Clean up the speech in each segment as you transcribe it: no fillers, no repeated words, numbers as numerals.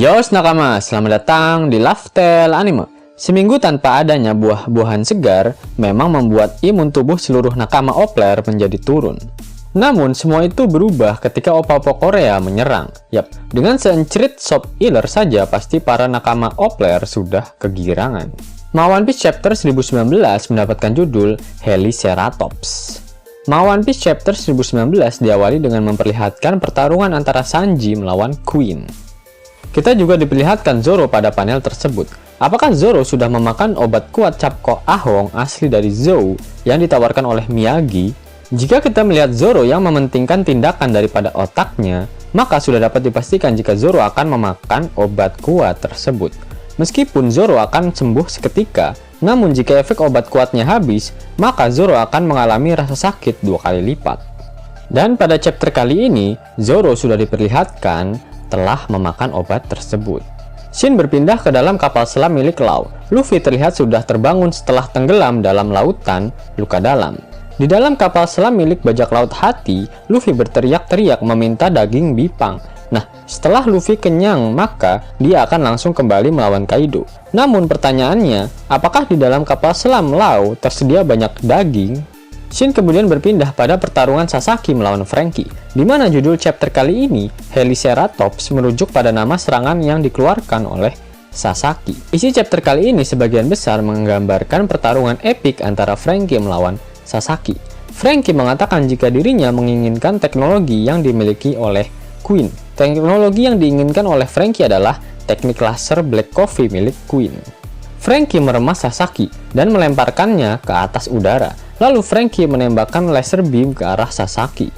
Yos nakama, selamat datang di Lifestyle Anime. Seminggu tanpa adanya buah-buahan segar memang membuat imun tubuh seluruh nakama Opler menjadi turun. Namun semua itu berubah ketika opa-opa Korea menyerang. Yap, dengan seencerit sop iler saja pasti para nakama Opler sudah kegirangan. One Piece Chapter 1019 mendapatkan judul Heliceratops. One Piece Chapter 1019 diawali dengan memperlihatkan pertarungan antara Sanji melawan Queen. Kita juga diperlihatkan Zoro pada panel tersebut. Apakah Zoro sudah memakan obat kuat cap Ko Ahong asli dari Zou yang ditawarkan oleh Miyagi? Jika kita melihat Zoro yang mementingkan tindakan daripada otaknya, maka sudah dapat dipastikan jika Zoro akan memakan obat kuat tersebut. Meskipun Zoro akan sembuh seketika, namun jika efek obat kuatnya habis, maka Zoro akan mengalami rasa sakit 2 kali lipat. Dan pada chapter kali ini, Zoro sudah diperlihatkan telah memakan obat tersebut. Shin berpindah ke dalam kapal selam milik Law. Luffy terlihat sudah terbangun setelah tenggelam dalam lautan luka dalam. Di dalam kapal selam milik bajak laut Hati, Luffy berteriak-teriak meminta daging bipang. Nah, setelah Luffy kenyang, maka dia akan langsung kembali melawan Kaido. Namun pertanyaannya, apakah di dalam kapal selam Law tersedia banyak daging? Shin kemudian berpindah pada pertarungan Sasaki melawan Franky, di mana judul chapter kali ini, Heliceratops, merujuk pada nama serangan yang dikeluarkan oleh Sasaki. Isi chapter kali ini sebagian besar menggambarkan pertarungan epik antara Franky melawan Sasaki. Franky mengatakan jika dirinya menginginkan teknologi yang dimiliki oleh Queen. Teknologi yang diinginkan oleh Franky adalah teknik laser Black Coffee milik Queen. Franky meremas Sasaki dan melemparkannya ke atas udara. Lalu Franky menembakkan laser beam ke arah Sasaki.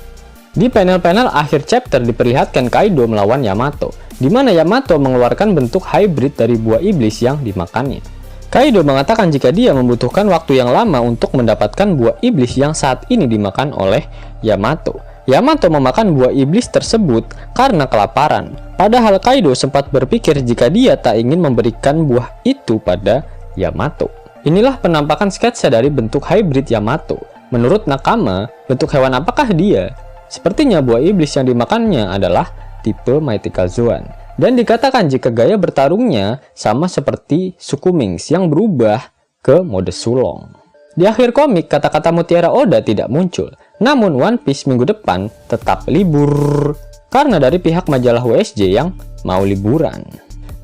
Di panel-panel akhir chapter diperlihatkan Kaido melawan Yamato, di mana Yamato mengeluarkan bentuk hybrid dari buah iblis yang dimakannya. Kaido mengatakan jika dia membutuhkan waktu yang lama untuk mendapatkan buah iblis yang saat ini dimakan oleh Yamato. Yamato memakan buah iblis tersebut karena kelaparan. Padahal Kaido sempat berpikir jika dia tak ingin memberikan buah itu pada Yamato. Inilah penampakan sketsa dari bentuk hybrid Yamato. Menurut nakama, bentuk hewan apakah dia? Sepertinya buah iblis yang dimakannya adalah tipe Mythical Zoan. Dan dikatakan jika gaya bertarungnya sama seperti suku Mings yang berubah ke mode sulong. Di akhir komik, kata-kata Mutiara Oda tidak muncul. Namun One Piece minggu depan tetap libur karena dari pihak majalah WSJ yang mau liburan.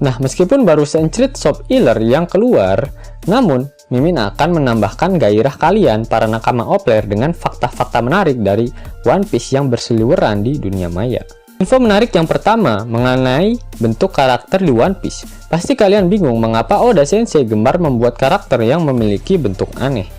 Nah, meskipun baru seencerit sop iler yang keluar, namun Mimin akan menambahkan gairah kalian para nakama Opler dengan fakta-fakta menarik dari One Piece yang berseliweran di dunia maya. Info menarik yang pertama mengenai bentuk karakter di One Piece. Pasti kalian bingung mengapa Oda Sensei gemar membuat karakter yang memiliki bentuk aneh.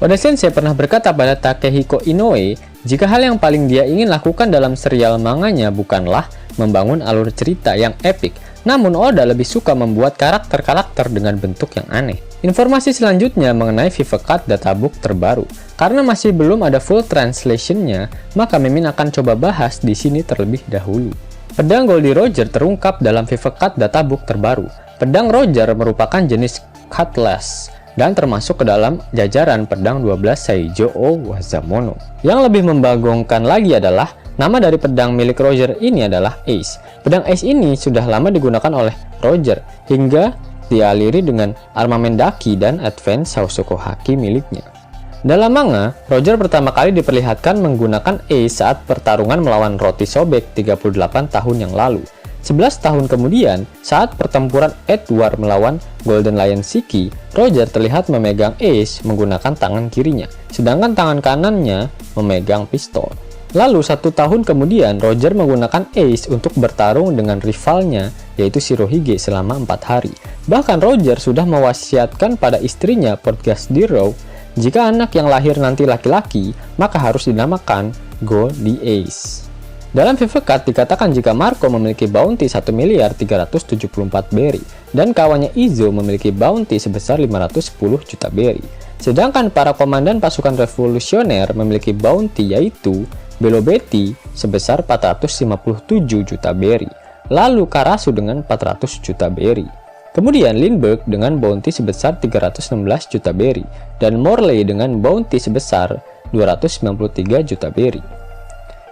Oda Sensei pernah berkata pada Takehiko Inoue, jika hal yang paling dia ingin lakukan dalam serial manganya bukanlah membangun alur cerita yang epik, namun Oda lebih suka membuat karakter-karakter dengan bentuk yang aneh. Informasi selanjutnya mengenai Vivacat Databook terbaru. Karena masih belum ada full translation-nya, maka Mimin akan coba bahas di sini terlebih dahulu. Pedang Goldie Roger terungkap dalam Vivacat Databook terbaru. Pedang Roger merupakan jenis cutlass dan termasuk ke dalam jajaran pedang 12 Saijo Wazamono. Yang lebih membagongkan lagi adalah nama dari pedang milik Roger ini adalah Ace. Pedang Ace ini sudah lama digunakan oleh Roger hingga dialiri dengan armamen Daki dan Advance Sausoko Haki miliknya. Dalam manga, Roger pertama kali diperlihatkan menggunakan Ace saat pertarungan melawan Roti Sobek 38 tahun yang lalu. 11 tahun kemudian, saat pertempuran Edward melawan Golden Lion Shiki, Roger terlihat memegang Ace menggunakan tangan kirinya, sedangkan tangan kanannya memegang pistol. Lalu 1 tahun kemudian, Roger menggunakan Ace untuk bertarung dengan rivalnya, yaitu Shirohige selama 4 hari. Bahkan Roger sudah mewasiatkan pada istrinya Portgas Diro, jika anak yang lahir nanti laki-laki, maka harus dinamakan Goldie Ace. Dalam Vivacat dikatakan jika Marco memiliki bounty 1.374 berry, dan kawannya Izo memiliki bounty sebesar 510 juta berry. Sedangkan para komandan pasukan revolusioner memiliki bounty yaitu Belo Betty sebesar 457 juta berry, lalu Karasu dengan 400 juta berry. Kemudian Lindbergh dengan bounty sebesar 316 juta berry, dan Morley dengan bounty sebesar 293 juta berry.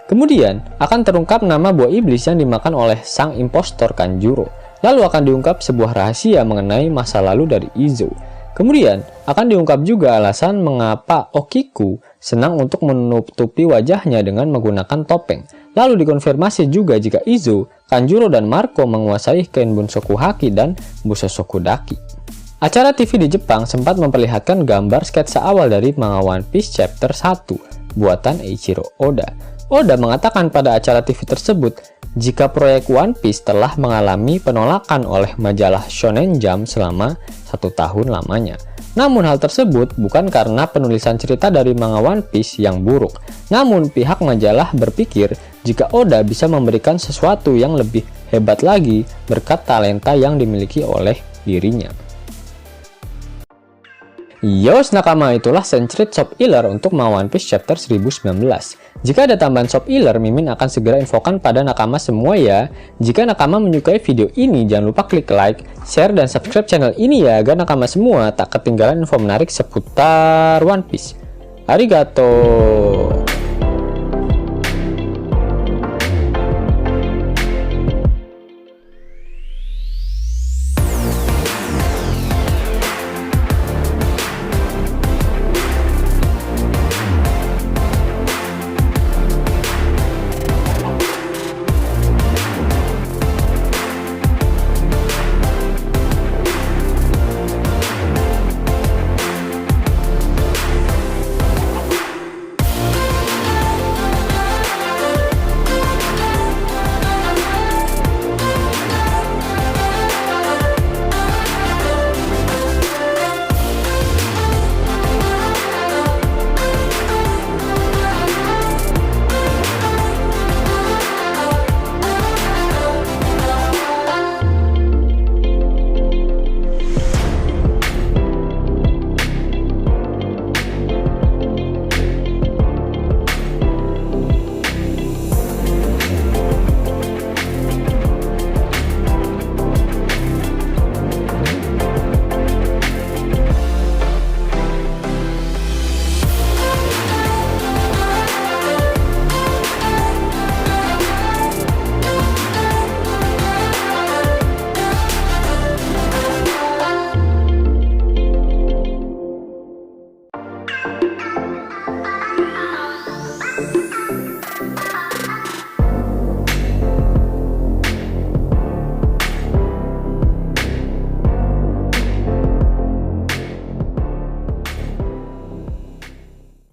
Kemudian akan terungkap nama buah iblis yang dimakan oleh sang impostor Kanjuro. Lalu akan diungkap sebuah rahasia mengenai masa lalu dari Izo. Kemudian akan diungkap juga alasan mengapa Okiku senang untuk menutupi wajahnya dengan menggunakan topeng. Lalu dikonfirmasi juga jika Izo, Kanjuro, dan Marco menguasai Ken Bunsoku Haki dan Busosoku Daki. Acara TV di Jepang sempat memperlihatkan gambar sketsa awal dari manga One Piece Chapter 1 buatan Eiichiro Oda. Oda mengatakan pada acara TV tersebut jika proyek One Piece telah mengalami penolakan oleh majalah Shonen Jump selama 1 tahun lamanya. Namun hal tersebut bukan karena penulisan cerita dari manga One Piece yang buruk. Namun pihak majalah berpikir jika Oda bisa memberikan sesuatu yang lebih hebat lagi berkat talenta yang dimiliki oleh dirinya. Yos nakama, itulah Sentret Shop Healer untuk manga One Piece Chapter 1019. Jika ada tambahan Shop Healer, Mimin akan segera infokan pada nakama semua ya. Jika nakama menyukai video ini, jangan lupa klik like, share, dan subscribe channel ini ya, agar nakama semua tak ketinggalan info menarik seputar One Piece. Arigato!